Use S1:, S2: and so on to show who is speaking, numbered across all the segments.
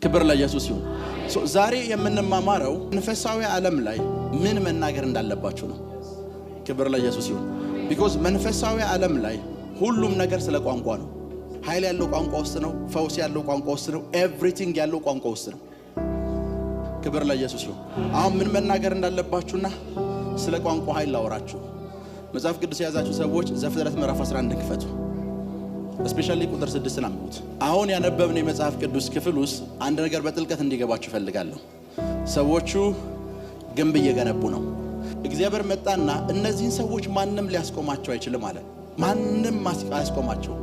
S1: ክብር ለኢየሱስ ይሁን። ዛሬ የምንማማረው መንፈሳዊ ዓለም ላይ ምን መናገር እንዳለባችሁ ነው። ክብር ለኢየሱስ ይሁን። ቢኮዝ መንፈሳዊ ዓለም ላይ ሁሉም ነገር ስለ ቋንቋ ነው። ኃይል ያለው ቋንቋ ውስጥ ነው። ፈውስ ያለው ቋንቋ ውስጥ ነው። ኤቭሪቲንግ ያለው ቋንቋ ውስጥ ነው። ክብር ለኢየሱስ ይሁን። አሁን ምን መናገር እንዳለባችሁና ስለ ቋንቋ ኃይል ላወራችሁ። መጽሐፍ ቅዱስ የያዛችሁ ሰዎች ዘፍጥረት ምዕራፍ 11 ክፈቱ። ስፔሻሊ ቁጥር 6 አንብቡት። አሁን ያነበብነው የመጽሐፍ ቅዱስ ክፍል ውስጥ አንድ ነገር በጥልቀት እንዲገባችሁ ፈልጋለሁ። ሰዎቹ ግንብ እየገነቡ ነው። እግዚአብሔር መጣና እነዚህን ሰዎች ማንንም ሊያስቆማቸው አይችልም አለ። ማንንም አያስቆማቸው።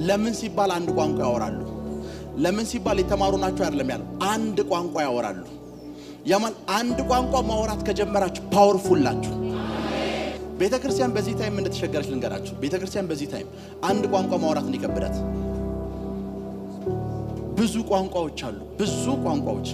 S1: ለምን ሲባል አንድ ቋንቋ ያወራሉ። ለምን ሲባል የተማሩ ናቸው አይደለም ያለው፣ አንድ ቋንቋ ያወራሉ። ያማል አንድ ቋንቋ ማውራት ከጀመራችሁ ፓወርፉል ናችሁ። ቤተክርስቲያን በዚህ ታይም እንደተሸገረች ልንገራችሁ። ቤተክርስቲያን በዚህ ታይም አንድ ቋንቋ ማውራት እንዲከብዳት ብዙ ቋንቋዎች አሉ። ብዙ ቋንቋዎች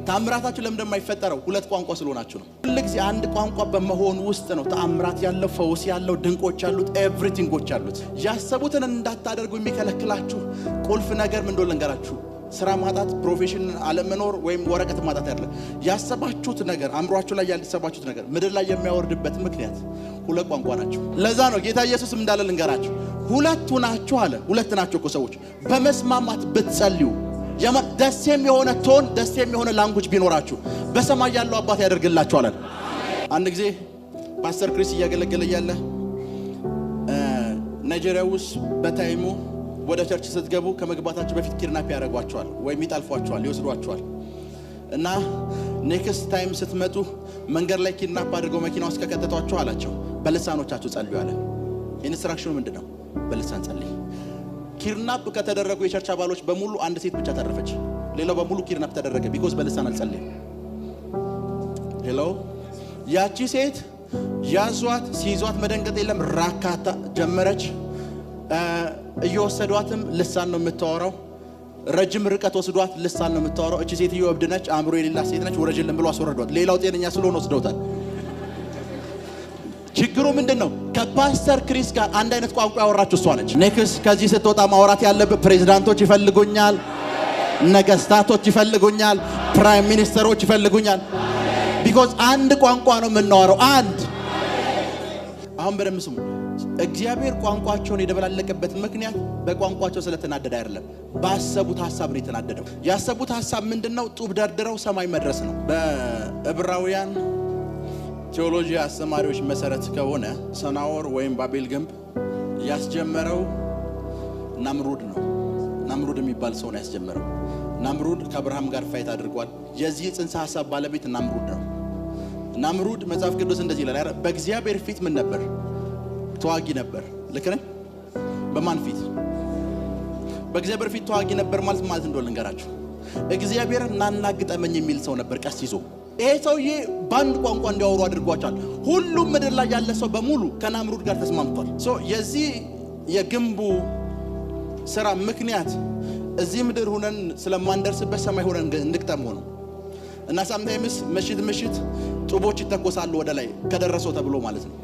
S1: ተአምራታችሁ ለምን እንደማይፈጠረው ሁለት ቋንቋ ስለሆናችሁ ነው። ሁልጊዜ አንድ ቋንቋ በመሆን ውስጥ ነው ተአምራት ያለው፣ ፈውስ ያለው፣ ድንቆች ያሉት፣ ኤቭሪቲንጎች ያሉት። ያሰቡትን እንዳታደርጉ የሚከለክላችሁ ቁልፍ ነገር ምን እንደሆነ ልንገራችሁ። ስራ ማጣት፣ ፕሮፌሽን አለመኖር ወይም ወረቀት ማጣት አይደለም። ያሰባችሁት ነገር አእምሯችሁ ላይ ያልተሰባችሁት ነገር ምድር ላይ የሚያወርድበት ምክንያት ሁለት ቋንቋ ናቸው። ለዛ ነው ጌታ ኢየሱስም እንዳለ ልንገራችሁ፣ ሁለቱ ናችሁ አለ። ሁለት ናቸው እኮ ሰዎች በመስማማት ብትጸልዩ ደስም የሆነ ቶን ደስም የሆነ ላንጉጅ ቢኖራችሁ በሰማይ ያለው አባት ያደርግላችኋል። አንድ ጊዜ ፓስተር ክሪስ እያገለገለ ያለ ናይጄሪያ ውስጥ በታይሙ ወደ ቸርች ስትገቡ ከመግባታችሁ በፊት ኪድናፕ ያደርጓችኋል ወይም ይጣልፏችኋል፣ ይወስዷችኋል። እና ኔክስት ታይም ስትመጡ መንገድ ላይ ኪድናፕ አድርገው መኪና ውስጥ ከከተቷችሁ አላቸው በልሳኖቻችሁ ጸልዩ አለ። ኢንስትራክሽኑ ምንድነው? በልሳን ጸልይ። ኪድናፕ ከተደረጉ የቸርች አባሎች በሙሉ አንድ ሴት ብቻ ተረፈች። ሌላው በሙሉ ኪድናፕ ተደረገ ቢኮዝ በልሳን አልጸለየም። ሄሎ ያቺ ሴት ያዟት፣ ሲይዟት መደንገጥ የለም ራካታ ጀመረች። እየወሰዷትም ልሳን ነው የምታወራው። ረጅም ርቀት ወስዷት ልሳን ነው የምታወራው። እቺ ሴትዮ እብድ ነች፣ አእምሮ የሌላ ሴት ነች። ወረጅልን ብሎ አስወረዷት። ሌላው ጤነኛ ስለሆነ ወስደውታል። ችግሩ ምንድነው? ከፓስተር ክሪስ ጋር አንድ አይነት ቋንቋ ያወራችሁ እሷ ነች። ኔክስት ከዚህ ስትወጣ ማውራት ያለበት ፕሬዝዳንቶች ይፈልጉኛል፣ ነገስታቶች ይፈልጉኛል፣ ፕራይም ሚኒስተሮች ይፈልጉኛል። ቢኮዝ አንድ ቋንቋ ነው የምናወራው። አንድ አሁን በደምብ ስሙ። እግዚአብሔር ቋንቋቸውን የደበላለቀበት ምክንያት በቋንቋቸው ስለተናደደ አይደለም፣ ባሰቡት ሐሳብ ነው የተናደደው። ያሰቡት ሐሳብ ምንድነው? ጡብ ደርድረው ሰማይ መድረስ ነው። በዕብራውያን ቴዎሎጂ አስተማሪዎች መሰረት ከሆነ ሰናዖር ወይም ባቤል ግንብ ያስጀመረው ናምሩድ ነው። ናምሩድ የሚባል ሰው ነው ያስጀመረው። ናምሩድ ከአብርሃም ጋር ፋይት አድርጓል። የዚህ ጽንሰ ሐሳብ ባለቤት ናምሩድ ነው። ናምሩድ መጽሐፍ ቅዱስ እንደዚህ ይላል፣ በእግዚአብሔር ፊት ምን ነበር? ተዋጊ ነበር። ልክ ነኝ? በማን ፊት? በእግዚአብሔር ፊት ተዋጊ ነበር ማለት እንደሆነ ልንገራችሁ። እግዚአብሔር ናናግጠመኝ የሚል ሰው ነበር ቀስ ይዞ። ይሄ ሰውዬ በአንድ ቋንቋ እንዲያወሩ አድርጓቸዋል። ሁሉም ምድር ላይ ያለ ሰው በሙሉ ከናምሩድ ጋር ተስማምቷል። የዚህ የግንቡ ስራ ምክንያት እዚህ ምድር ሆነን ስለማንደርስበት ሰማይ ሆነን እንድቅጠም ሆኖ እና ሳምታይምስ ምሽት ጡቦች ይተኮሳሉ ወደ ላይ ከደረሰው ተብሎ ማለት ነው።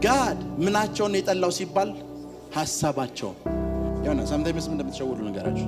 S1: ጋድ ምናቸውን የጠላው ሲባል ሐሳባቸውን ያውና ሳምታይምስ ምን እንደምትሸውዱ ነገራችሁ።